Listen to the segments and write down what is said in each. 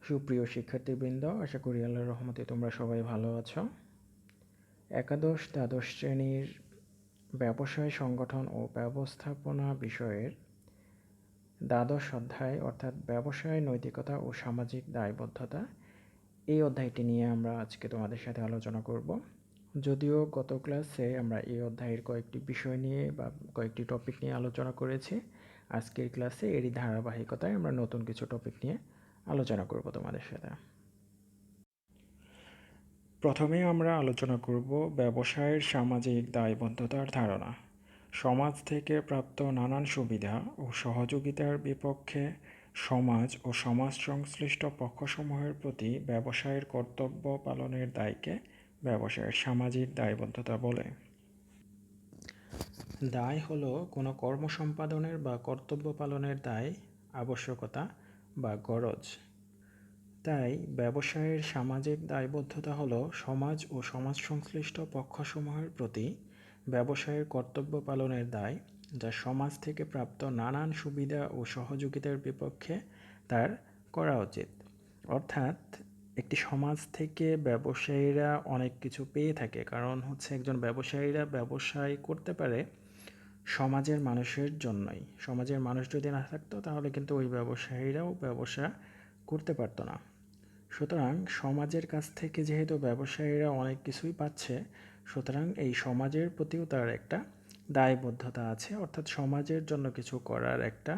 সুপ্রিয় শিক্ষার্থীবৃন্দ, আশা করি আল্লাহর রহমতে তোমরা সবাই ভালো আছো। একাদশ দ্বাদশ শ্রেণীর ব্যবসায় সংগঠন ও ব্যবস্থাপনা বিষয়ের দ্বাদশ অধ্যায় অর্থাৎ ব্যবসায় নৈতিকতা ও সামাজিক দায়বদ্ধতা, এই অধ্যায়টি নিয়ে আমরা আজকে তোমাদের সাথে আলোচনা করব। যদিও গত ক্লাসে আমরা এই অধ্যায়ের কয়েকটি বিষয় নিয়ে বা কয়েকটি টপিক নিয়ে আলোচনা করেছি, আজকের ক্লাসে এরই ধারাবাহিকতায় আমরা নতুন কিছু টপিক নিয়ে আলোচনা করব তোমাদের সাথে। প্রথমে আমরা আলোচনা করব ব্যবসায়ের সামাজিক দায়বদ্ধতার ধারণা। সমাজ থেকে প্রাপ্ত নানান সুবিধা ও সহযোগিতার বিপক্ষে সমাজ ও সমাজ সংশ্লিষ্ট পক্ষসমূহের প্রতি ব্যবসায়ের কর্তব্য পালনের দায়কে ব্যবসায়ের সামাজিক দায়বদ্ধতা বলে। দায় হলো কোনো কর্ম সম্পাদনের বা কর্তব্য পালনের দায়, আবশ্যকতা বা গরজ। তাই ব্যবসায়ের সামাজিক দায়বদ্ধতা হলো সমাজ ও সমাজ সংশ্লিষ্ট পক্ষসমূহের প্রতি ব্যবসায়ের কর্তব্য পালনের দায়, যা সমাজ থেকে প্রাপ্ত নানান সুবিধা ও সহযোগিতার বিপক্ষে তার করা উচিত। অর্থাৎ একটি সমাজ থেকে ব্যবসায়ীরা অনেক কিছু পেয়ে থাকে, কারণ একজন ব্যবসায়ীরা ব্যবসায় করতে পারে সমাজের মানুষের জন্যই। সমাজের মানুষ যদি না থাকতো তাহলে কিন্তু ওই ব্যবসায়ীরাও ব্যবসা করতে পারতো না। সুতরাং সমাজের কাছ থেকে যেহেতু ব্যবসায়ীরা অনেক কিছুই পাচ্ছে, সুতরাং এই সমাজের প্রতিও তার একটা দায়বদ্ধতা আছে, অর্থাৎ সমাজের জন্য কিছু করার একটা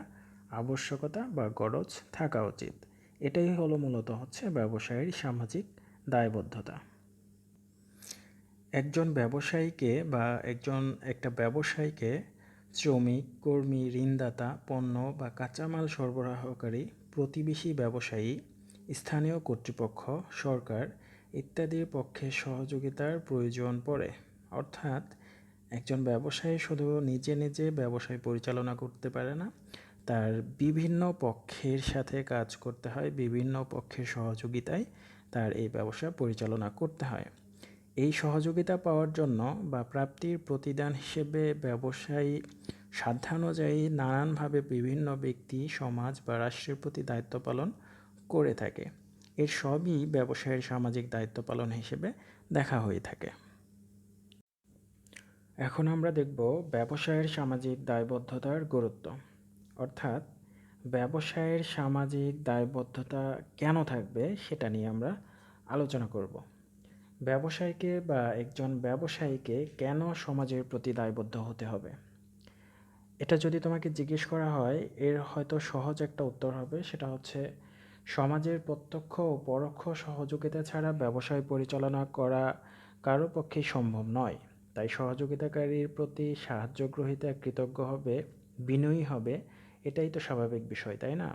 আবশ্যকতা বা গরজ থাকা উচিত। এটাই হলো মূলত ব্যবসায়ীর সামাজিক দায়বদ্ধতা। একজন ব্যবসায়ীকে বা একটা ব্যবসায়ীকে শ্রমিক, কর্মী, ঋণদাতা, পণ্য বা কাঁচামাল সরবরাহকারী, প্রতিবেশী ব্যবসায়ী, স্থানীয় কর্তৃপক্ষ, সরকার ইত্যাদির পক্ষে সহযোগিতার প্রয়োজন পড়ে। অর্থাৎ একজন ব্যবসায়ী শুধু নিজে নিজে ব্যবসায় পরিচালনা করতে পারে না, তার বিভিন্ন পক্ষের সাথে কাজ করতে হয়, বিভিন্ন পক্ষের সহযোগিতায় তার এই ব্যবসা পরিচালনা করতে হয়। এই সহযোগিতা পাওয়ার জন্য বা প্রাপ্তির প্রতিদান হিসেবে ব্যবসায়ী সাধ্যানুযায়ী নানানভাবে বিভিন্ন ব্যক্তি, সমাজ বা রাষ্ট্রের প্রতি দায়িত্ব পালন করে থাকে। এর সবই ব্যবসায়ের সামাজিক দায়িত্ব পালন হিসেবে দেখা হয়ে থাকে। এখন আমরা দেখব ব্যবসায়ের সামাজিক দায়বদ্ধতার গুরুত্ব, অর্থাৎ ব্যবসায়ের সামাজিক দায়বদ্ধতা কেন থাকবে সেটা নিয়ে আমরা আলোচনা করব। ব্যবসায়ীকে বা একজন ব্যবসায়ীকে কেন সমাজের প্রতি দায়বদ্ধ হতে হবে, এটা যদি তোমাকে জিজ্ঞেস করা হয়, এর হয়তো সহজ একটা উত্তর হবে, সেটা সমাজের প্রত্যক্ষ ও পরোক্ষ সহযোগিতা ছাড়া ব্যবসায় পরিচালনা করা কারো পক্ষেই সম্ভব নয়। তাই সহযোগিতাকারীর প্রতি সাহায্য গ্রহীতা কৃতজ্ঞ হবে, বিনয়ী হবে, এটাই তো স্বাভাবিক বিষয়, তাই না?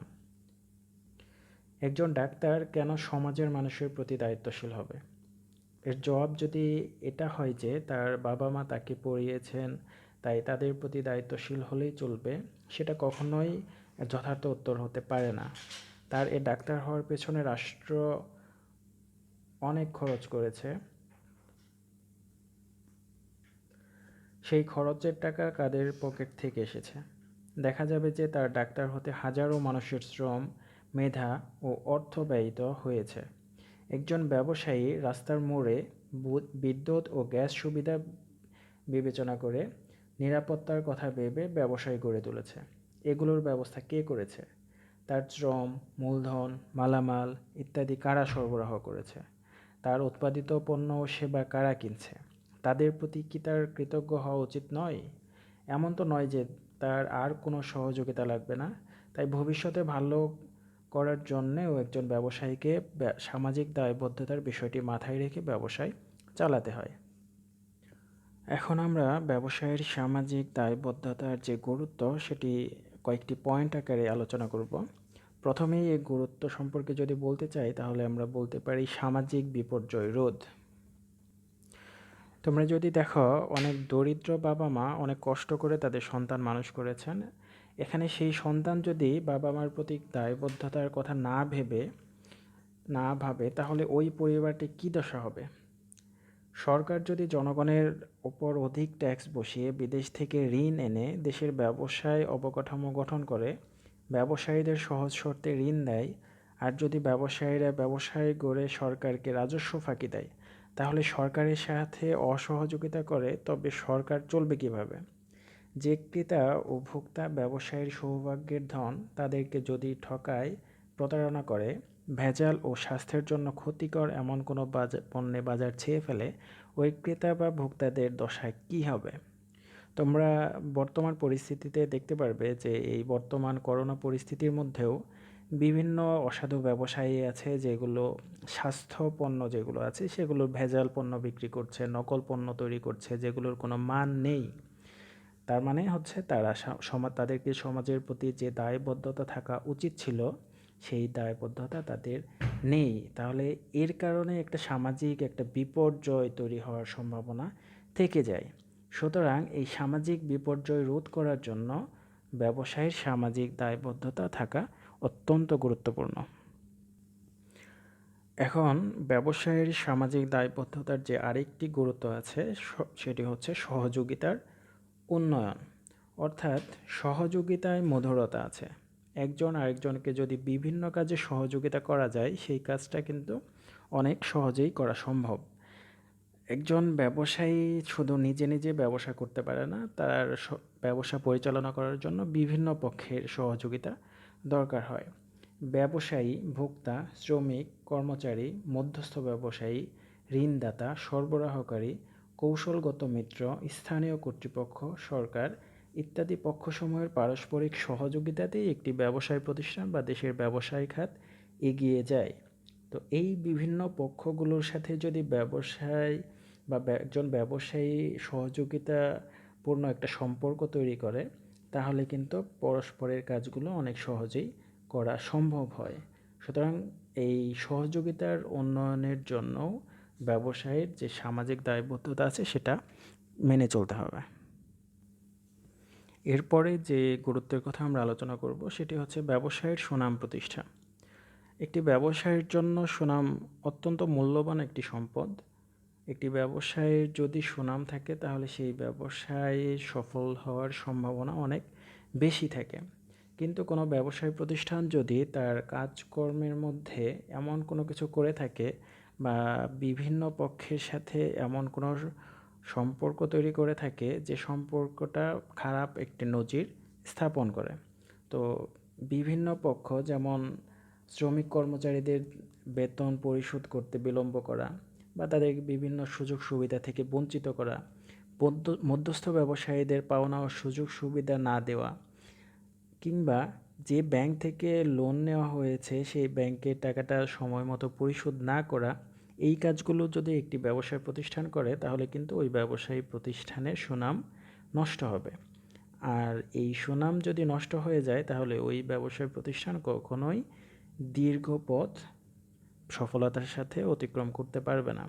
একজন ডাক্তার কেন সমাজের মানুষের প্রতি দায়িত্বশীল হবে? এর জবাব যদি এটা হয় যে তার বাবা মা তাকে পড়িয়েছেন, তাই তাদের প্রতি দায়িত্বশীল হলেই চলবে, সেটা কখনোই যথার্থ উত্তর হতে পারে না। তার এ ডাক্তার হওয়ার পেছনে রাষ্ট্র অনেক খরচ করেছে, সেই খরচের টাকা কাদের পকেট থেকে এসেছে? দেখা যাবে যে তার ডাক্তার হতে হাজারো মানুষের শ্রম, মেধা ও অর্থ ব্যয়িত হয়েছে। একজন ব্যবসায়ী রাস্তার মোড়ে বিদ্যুৎ ও গ্যাস সুবিধা বিবেচনা করে, নিরাপত্তার কথা ভেবে ব্যবসায় গড়ে তুলেছে। এগুলোর ব্যবস্থা কে করেছে? তার শ্রম, মূলধন, মালামাল ইত্যাদি কারা সরবরাহ করেছে? তার উৎপাদিত পণ্য ও সেবা কারা কিনছে? তাদের প্রতি কি তার কৃতজ্ঞ হওয়া উচিত নয়? এমন তো নয় যে তার আর কোনো সহযোগিতা লাগবে না। তাই ভবিষ্যতে ভালো করার জন্যেও একজন ব্যবসায়ীকে সামাজিক দায়বদ্ধতার বিষয়টি মাথায় রেখে ব্যবসায় চালাতে হয়। এখন আমরা ব্যবসায়ের সামাজিক দায়বদ্ধতার যে গুরুত্ব সেটি কয়েকটি পয়েন্ট আকারে আলোচনা করব। প্রথমেই এই গুরুত্ব সম্পর্কে যদি বলতে চাই, তাহলে আমরা বলতে পারি সামাজিক বিপর্যয় রোধ। তোমরা যদি দেখো, অনেক দরিদ্র বাবা মা অনেক কষ্ট করে তাদের সন্তান মানুষ করেছেন। এখানে সেই সন্তান যদি বাবা মার প্রতি দায়বদ্ধতার কথা না ভাবে তাহলে ওই পরিবারটি কী দশা হবে? সরকার যদি জনগণের ওপর অধিক ট্যাক্স বসিয়ে বিদেশ থেকে ঋণ এনে দেশের ব্যবসায় অবকাঠামো গঠন করে, ব্যবসায়ীদের সহজ শর্তে ঋণ দেয়, আর যদি ব্যবসায়ীরা ব্যবসায় গড়ে সরকারকে রাজস্ব ফাঁকি দেয়, তাহলে সরকারের সাথে অসহযোগিতা করে, তবে সরকার চলবে কিভাবে? যে ক্রেতা ও ভোক্তা ব্যবসায়ীর সৌভাগ্যের ধন, তাদেরকে যদি ঠকায়, প্রতারণা করে, ভেজাল ও স্বাস্থ্যের জন্য ক্ষতিকর এমন কোনো পণ্যে বাজার ছেয়ে ফেলে, ওই ক্রেতা বা ভোক্তাদের দশায় কী হবে? তোমরা বর্তমান পরিস্থিতিতে দেখতে পারবে যে এই বর্তমান করোনা পরিস্থিতির মধ্যেও বিভিন্ন অসাধু ব্যবসায়ী আছে, যেগুলো স্বাস্থ্য পণ্য যেগুলো আছে সেগুলো ভেজাল পণ্য বিক্রি করছে, নকল পণ্য তৈরি করছে, যেগুলোর কোনো মান নেই। তার মানে হচ্ছে তারা তাদেরকে সমাজের প্রতি যে দায়বদ্ধতা থাকা উচিত ছিল, সেই দায়বদ্ধতা তাদের নেই। তাহলে এর কারণে একটা সামাজিক একটা বিপর্যয় তৈরি হওয়ার সম্ভাবনা থেকে যায়। সুতরাং এই সামাজিক বিপর্যয় রোধ করার জন্য ব্যবসায়ের সামাজিক দায়বদ্ধতা থাকা অত্যন্ত গুরুত্বপূর্ণ। এখন ব্যবসায়ের সামাজিক দায়বদ্ধতার যে আরেকটি গুরুত্ব আছে, সেটি হচ্ছে সহযোগিতার উন্নয়ন। অর্থাৎ সহযোগিতায় মধুরতা আছে। একজন আরেকজনকে যদি বিভিন্ন কাজে সহযোগিতা করা যায়, সেই কাজটা কিন্তু অনেক সহজেই করা সম্ভব। একজন ব্যবসায়ী শুধু নিজে নিজে ব্যবসা করতে পারে না, তার ব্যবসা পরিচালনা করার জন্য বিভিন্ন পক্ষের সহযোগিতা দরকার হয়। ব্যবসায়ী, ভোক্তা, শ্রমিক, কর্মচারী, মধ্যস্থ ব্যবসায়ী, ঋণদাতা, সরবরাহকারী, কৌশলগত মিত্র, স্থানীয় কর্তৃপক্ষ, সরকার ইত্যাদি পক্ষসমূহের পারস্পরিক সহযোগিতাতেই একটি ব্যবসায় প্রতিষ্ঠান বা দেশের ব্যবসায় খাত এগিয়ে যায়। তো এই বিভিন্ন পক্ষগুলোর সাথে যদি ব্যবসায় বা একজন ব্যবসায়ী সহযোগিতাপূর্ণ একটা সম্পর্ক তৈরি করে, তাহলে কিন্তু পরস্পরের কাজগুলো অনেক সহজেই করা সম্ভব হয়। সুতরাং এই সহযোগিতার উন্নয়নের জন্য ব্যবসায়ের যে সামাজিক দায়বদ্ধতা আছে সেটা মেনে চলতে হবে। এরপরে যে গুরুত্বের কথা আমরা আলোচনা করব, সেটি হচ্ছে ব্যবসায়ের সুনাম প্রতিষ্ঠা। একটি ব্যবসায়ের জন্য সুনাম অত্যন্ত মূল্যবান একটি সম্পদ। একটি ব্যবসায়ের যদি সুনাম থাকে, তাহলে সেই ব্যবসায় সফল হওয়ার সম্ভাবনা অনেক বেশি থাকে। কিন্তু কোনো ব্যবসায় প্রতিষ্ঠান যদি তার কাজকর্মের মধ্যে এমন কোনো কিছু করে থাকে, বা বিভিন্ন পক্ষের সাথে এমন কোনো সম্পর্ক তৈরি করে থাকে যে সম্পর্কটা খারাপ একটি নজির স্থাপন করে, তো বিভিন্ন পক্ষ, যেমন শ্রমিক কর্মচারীদের বেতন পরিশোধ করতে বিলম্ব করা, বা তাদের বিভিন্ন সুযোগ সুবিধা থেকে বঞ্চিত করা, মধ্যস্থ ব্যবসায়ীদের পাওনা ও সুযোগ সুবিধা না দেওয়া, কিংবা যে ব্যাংক থেকে লোন নেওয়া হয়েছে সেই ব্যাংকের টাকাটা সময় মতো পরিশোধ না করা, এই কাজগুলো যদি একটি ব্যবসায় প্রতিষ্ঠান করে, তাহলে কিন্তু ওই ব্যবসায়ী প্রতিষ্ঠানের সুনাম নষ্ট হবে। আর এই সুনাম যদি নষ্ট হয়ে যায়, তাহলে ওই ব্যবসায় প্রতিষ্ঠান কখনোই দীর্ঘ পথ সফলতার সাথে অতিক্রম করতে পারবে না।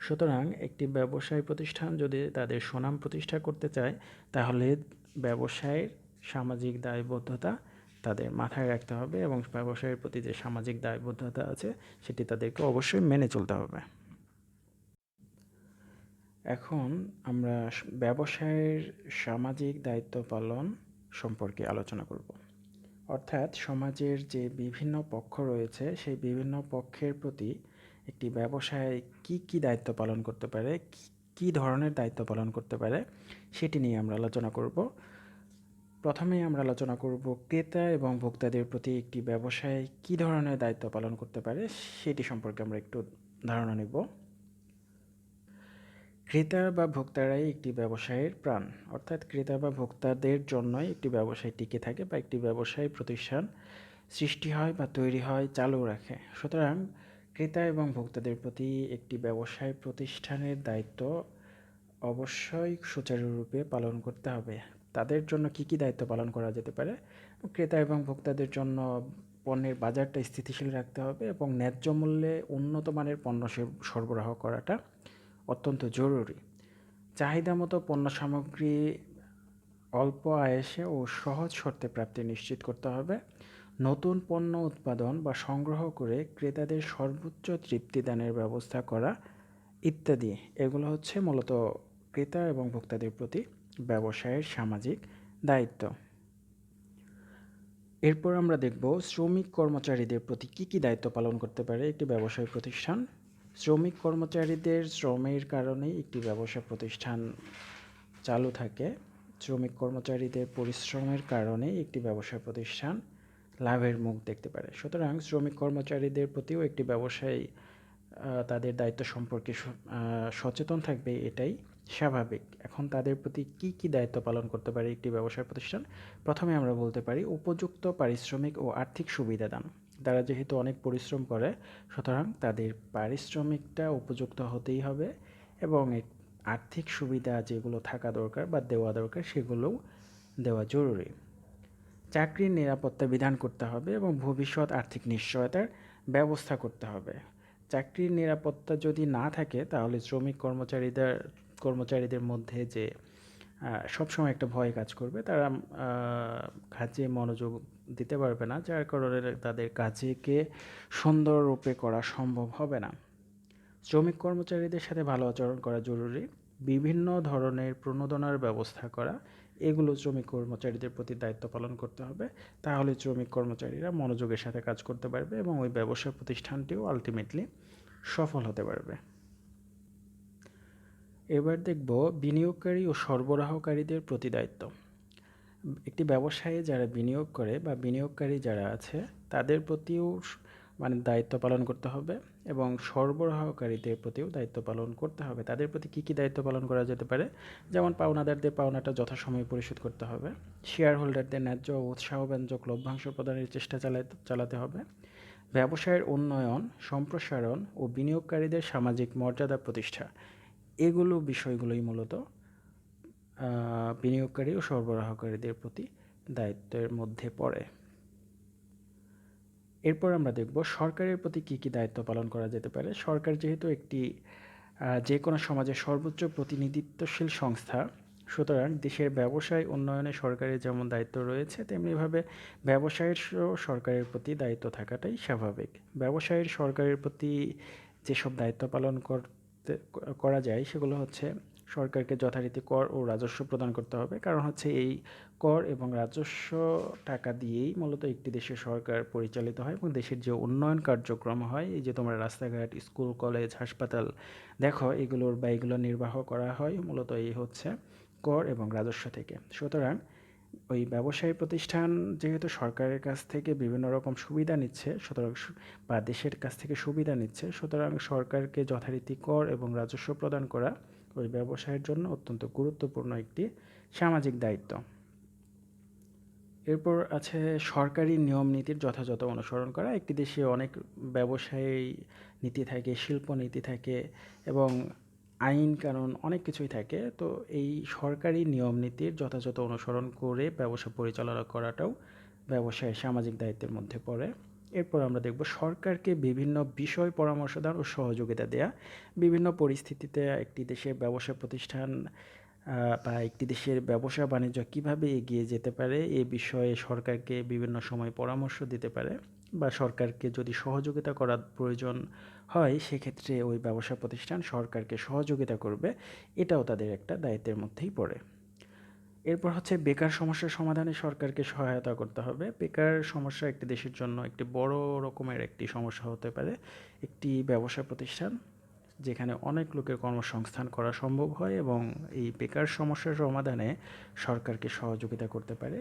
সুতরাং একটি ব্যবসায় প্রতিষ্ঠান যদি তাদের সুনাম প্রতিষ্ঠা করতে চায়, তাহলে ব্যবসায়ের সামাজিক দায়বদ্ধতা তাদের মাথায় রাখতে হবে, এবং ব্যবসায়ের প্রতি যে সামাজিক দায়বদ্ধতা আছে সেটি তাদেরকে অবশ্যই মেনে চলতে হবে। এখন আমরা ব্যবসায়ের সামাজিক দায়িত্ব পালন সম্পর্কে আলোচনা করব। অর্থাৎ সমাজের যে বিভিন্ন পক্ষ রয়েছে, সেই বিভিন্ন পক্ষের প্রতি একটি ব্যবসায় কি কি দায়িত্ব পালন করতে পারে, কি ধরনের দায়িত্ব পালন করতে পারে, সেটি নিয়ে আমরা আলোচনা করব। প্রথমেই আমরা আলোচনা করব ক্রেতা এবং ভোক্তাদের প্রতি একটি ব্যবসায় কি ধরনের দায়িত্ব পালন করতে পারে, সেটি সম্পর্কে আমরা একটু ধারণা নেব। ক্রেতা বা ভোক্তারাই একটি ব্যবসায়ের প্রাণ। অর্থাৎ ক্রেতা বা ভোক্তাদের জন্যই একটি ব্যবসায় টিকে থাকে, বা একটি ব্যবসায় প্রতিষ্ঠান সৃষ্টি হয় বা তৈরি হয়, চালু রাখে। সুতরাং ক্রেতা এবং ভোক্তাদের প্রতি একটি ব্যবসায় প্রতিষ্ঠানের দায়িত্ব অবশ্যই সুচারুরূপে পালন করতে হবে। তাদের জন্য কি কি দায়িত্ব পালন করা যেতে পারে? ক্রেতা এবং ভোক্তাদের জন্য পণ্যের বাজারটা স্থিতিশীল রাখতে হবে, এবং ন্যায্য মূল্যে উন্নত মানের পণ্য সরবরাহ করাটা অত্যন্ত জরুরি। চাহিদা মতো পণ্য সামগ্রী অল্প আয়াসে ও সহজ শর্তে প্রাপ্তি নিশ্চিত করতে হবে। নতুন পণ্য উৎপাদন বা সংগ্রহ করে ক্রেতাদের সর্বোচ্চ তৃপ্তিদানের ব্যবস্থা করা ইত্যাদি, এগুলো হচ্ছে মূলত ক্রেতা এবং ভোক্তাদের প্রতি ব্যবসায়ের সামাজিক দায়িত্ব। এরপর আমরা দেখব শ্রমিক কর্মচারীদের প্রতি কী কী দায়িত্ব পালন করতে পারে একটি ব্যবসায়িক প্রতিষ্ঠান। শ্রমিক কর্মচারীদের শ্রমের কারণে একটি ব্যবসা প্রতিষ্ঠান চালু থাকে। শ্রমিক কর্মচারীদের পরিশ্রমের কারণে একটি ব্যবসা প্রতিষ্ঠান লাভের মুখ দেখতে পারে। সুতরাং শ্রমিক কর্মচারীদের প্রতিও একটি ব্যবসায়ী তাদের দায়িত্ব সম্পর্কে সচেতন থাকবে, এটাই স্বাভাবিক। এখন তাদের প্রতি কী কী দায়িত্ব পালন করতে পারে একটি ব্যবসার প্রতিষ্ঠান? প্রথমে আমরা বলতে পারি উপযুক্ত পারিশ্রমিক ও আর্থিক সুবিধা দান। তারা যেহেতু অনেক পরিশ্রম করে, সুতরাং তাদের পারিশ্রমিকটা উপযুক্ত হতেই হবে এবং আর্থিক সুবিধা যেগুলো থাকা দরকার বা দেওয়া দরকার সেগুলোও দেওয়া জরুরি। চাকরির নিরাপত্তা বিধান করতে হবে এবং ভবিষ্যৎ আর্থিক নিশ্চয়তার ব্যবস্থা করতে হবে। চাকরির নিরাপত্তা যদি না থাকে তাহলে শ্রমিক কর্মচারীদের মধ্যে যে সবসময় একটা ভয় কাজ করবে, তারা কাজে মনোযোগ দিতে পারবে না, যার কারণে তাদের কাজকে সুন্দররূপে করা সম্ভব হবে না। শ্রমিক কর্মচারীদের সাথে ভালো আচরণ করা জরুরি। বিভিন্ন ধরনের প্রণোদনার ব্যবস্থা করা, এগুলো শ্রমিক কর্মচারীদের প্রতি দায়িত্ব পালন করতে হবে। তাহলে শ্রমিক কর্মচারীরা মনোযোগের সাথে কাজ করতে পারবে এবং ওই ব্যবসা প্রতিষ্ঠানটিও আলটিমেটলি সফল হতে পারবে। এবার দেখব বিনিয়োগকারী ও সরবরাহকারীদের প্রতি দায়িত্ব। একটি ব্যবসায়ে যারা বিনিয়োগ করে বা বিনিয়োগকারী যারা আছে তাদের প্রতিও দায়িত্ব পালন করতে হবে এবং সরবরাহকারীদের প্রতিও দায়িত্ব পালন করতে হবে। তাদের প্রতি কী কী দায়িত্ব পালন করা যেতে পারে? যেমন পাওনাদারদের পাওনাটা যথাসময়ে পরিশোধ করতে হবে, শেয়ার হোল্ডারদের ন্যায্য ও উৎসাহব্যঞ্জক লভ্যাংশ প্রদানের চেষ্টা চালাতে হবে, ব্যবসায়ের উন্নয়ন, সম্প্রসারণ ও বিনিয়োগকারীদের সামাজিক মর্যাদা প্রতিষ্ঠা, এগুলো বিষয়গুলোই মূলত বিনিয়োগকারী ও সরবরাহকারীদের প্রতি দায়িত্বের মধ্যে পড়ে। এরপর আমরা দেখব সরকারের প্রতি কী কী দায়িত্ব পালন করা যেতে পারে। সরকার যেহেতু একটি যে কোনো সমাজের সর্বোচ্চ প্রতিনিধিত্বশীল সংস্থা, সুতরাং দেশের ব্যবসায় উন্নয়নে সরকারের যেমন দায়িত্ব রয়েছে তেমনিভাবে ব্যবসায়ের সরকারের প্রতি দায়িত্ব থাকাটাই স্বাভাবিক। ব্যবসায়ের সরকারের প্রতি যেসব দায়িত্ব পালন করা যায় সেগুলো হচ্ছে সরকারকে যথারীতি কর ও রাজস্ব প্রদান করতে হবে, কারণ হচ্ছে এই কর এবং রাজস্ব টাকা দিয়েই মূলত একটি দেশের সরকার পরিচালিত হয় এবং দেশের যে উন্নয়ন কার্যক্রম হয়, এই যে তোমরা রাস্তাঘাট, স্কুল, কলেজ, হাসপাতাল দেখো, এগুলো নির্বাহ করা হয় মূলত এই হচ্ছে কর এবং রাজস্ব থেকে। সুতরাং ওই ব্যবসায়ী প্রতিষ্ঠান যেহেতু সরকারের কাছ থেকে বিভিন্ন রকম সুবিধা নিচ্ছে, সুতরাং বা দেশের কাছ থেকে সুবিধা নিচ্ছে, সুতরাং সরকারকে যথারীতি কর এবং রাজস্ব প্রদান করা ওই ব্যবসায়ের জন্য অত্যন্ত গুরুত্বপূর্ণ একটি সামাজিক দায়িত্ব। এরপর আছে সরকারি নিয়ম নীতির যথাযথ অনুসরণ করা। একটি দেশে অনেক ব্যবসায়ী নীতি থাকে, শিল্প নীতি থাকে এবং আইন কানুন অনেক কিছুই থাকে। তো এই সরকারি নিয়ম নীতির যথাযথ অনুসরণ করে ব্যবসা পরিচালনা করাটাও ব্যবসায়ের সামাজিক দায়িত্বের মধ্যে পড়ে। এরপর আমরা দেখব সরকারকে বিভিন্ন বিষয় পরামর্শ দান ও সহযোগিতা দেয়া। বিভিন্ন পরিস্থিতিতে একটি দেশের ব্যবসা প্রতিষ্ঠান বা একটি দেশের ব্যবসা বাণিজ্য কীভাবে এগিয়ে যেতে পারে এ বিষয়ে সরকারকে বিভিন্ন সময় পরামর্শ দিতে পারে বা সরকারকে যদি সহযোগিতা করার প্রয়োজন হয় সেক্ষেত্রে ওই ব্যবসা প্রতিষ্ঠান সরকারকে সহযোগিতা করবে, এটাও তাদের একটা দায়িত্বের মধ্যেই পড়ে। এরপর হচ্ছে বেকার সমস্যার সমাধানে সরকারকে সহায়তা করতে হবে। বেকার সমস্যা একটি দেশের জন্য একটি বড় রকমের একটি সমস্যা হতে পারে। একটি ব্যবসা প্রতিষ্ঠান যেখানে অনেক লোকের কর্মসংস্থান করা সম্ভব হয় এবং এই বেকার সমস্যার সমাধানে সরকারকে সহযোগিতা করতে পারে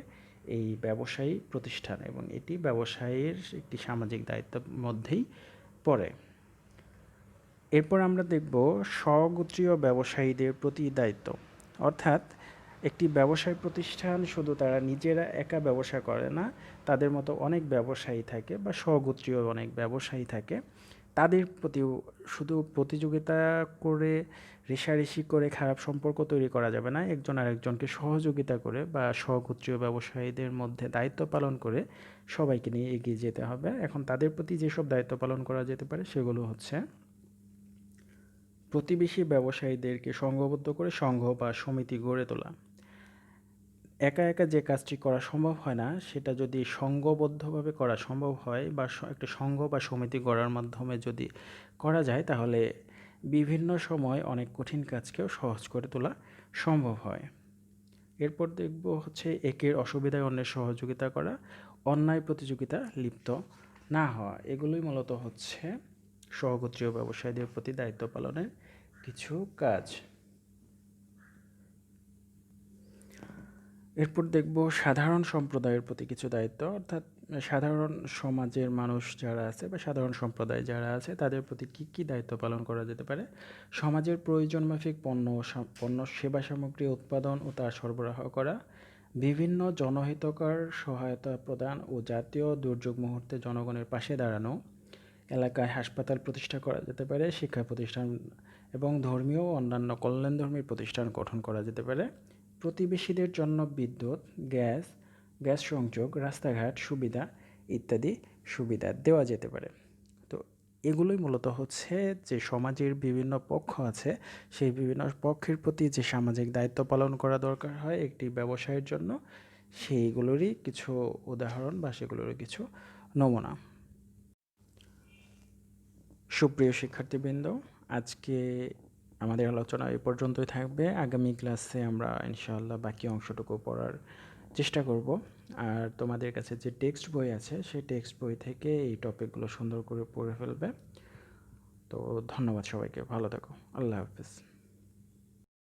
এই ব্যবসায়ী প্রতিষ্ঠান এবং এটি ব্যবসায়ের একটি সামাজিক দায়িত্বের মধ্যেই পড়ে। এরপর আমরা দেখব স্বগোত্রীয় ব্যবসায়ীদের প্রতি দায়িত্ব। অর্থাৎ একটি ব্যবসায় প্রতিষ্ঠান শুধু তারা নিজেরা একা ব্যবসা করে না, তাদের মতো অনেক ব্যবসায়ী থাকে বা স্বগোত্রীয় অনেক ব্যবসায়ী থাকে, তাদের প্রতিও শুধু প্রতিযোগিতা করে রেষারেষি করে খারাপ সম্পর্ক তৈরি করা যাবে না। একজন আরেকজনকে সহযোগিতা করে বা স্বগোত্রীয় ব্যবসায়ীদের মধ্যে দায়িত্ব পালন করে সবাইকে নিয়ে এগিয়ে যেতে হবে। এখন তাদের প্রতি যেসব দায়িত্ব পালন করা যেতে পারে সেগুলো হচ্ছে প্রতিবেশী ব্যবসায়ীদেরকে সংঘবদ্ধ করে সংঘ বা সমিতি গড়ে তোলা। একা একা যে কাজটি করা সম্ভব হয় না সেটা যদি সংঘবদ্ধভাবে করা সম্ভব হয় বা একটা সংঘ বা সমিতি গড়ার মাধ্যমে যদি করা যায় তাহলে বিভিন্ন সময় অনেক কঠিন কাজকেও সহজ করে তোলা সম্ভব হয়। এরপর দেখব হচ্ছে একের অসুবিধায় অন্যের সহযোগিতা করা। অন্যায় প্রতিযোগিতা লিপ্ত না হওয়া, এগুলোই মূলত হচ্ছে সহগোত্রীয় ব্যবসায়ীদের প্রতি দায়িত্ব পালনের কিছু কাজ। এরপর দেখব সাধারণ সম্প্রদায়ের প্রতি কিছু দায়িত্ব, অর্থাৎ সাধারণ সমাজের মানুষ যারা আছে বা সাধারণ সম্প্রদায় যারা আছে তাদের প্রতি কী কী দায়িত্ব পালন করা যেতে পারে। সমাজের প্রয়োজন মাফিক পণ্য সেবা সামগ্রী উৎপাদন ও তা সরবরাহ করা, বিভিন্ন জনহিতকর সহায়তা প্রদান ও জাতীয় দুর্যোগ মুহূর্তে জনগণের পাশে দাঁড়ানো, এলাকায় হাসপাতাল প্রতিষ্ঠা করা যেতে পারে, শিক্ষা প্রতিষ্ঠান এবং ধর্মীয় ও অন্যান্য কল্যাণধর্মী প্রতিষ্ঠান গঠন করা যেতে পারে, প্রতিবেশীদের জন্য বিদ্যুৎ, গ্যাস সংযোগ, রাস্তাঘাট সুবিধা ইত্যাদি সুবিধা দেওয়া যেতে পারে। তো এগুলোই মূলত হচ্ছে যে সমাজের বিভিন্ন পক্ষ আছে সেই বিভিন্ন পক্ষের প্রতি যে সামাজিক দায়িত্ব পালন করা দরকার হয় একটি ব্যবসায়ের জন্য, সেইগুলোরই কিছু উদাহরণ বা সেগুলোরই কিছু নমুনা। সুপ্রিয় শিক্ষার্থীবৃন্দ, আজকে আমাদের আলোচনা এই পর্যন্তই থাকবে। আগামী ক্লাসে আমরা ইনশাআল্লাহ বাকি অংশটুকু পড়ার চেষ্টা করব। আর তোমাদের কাছে যে টেক্সট বই আছে সেই টেক্সট বই থেকে এই টপিকগুলো সুন্দর করে পড়ে ফেলবে। তো ধন্যবাদ সবাইকে, ভালো থাকো, আল্লাহ হাফিজ।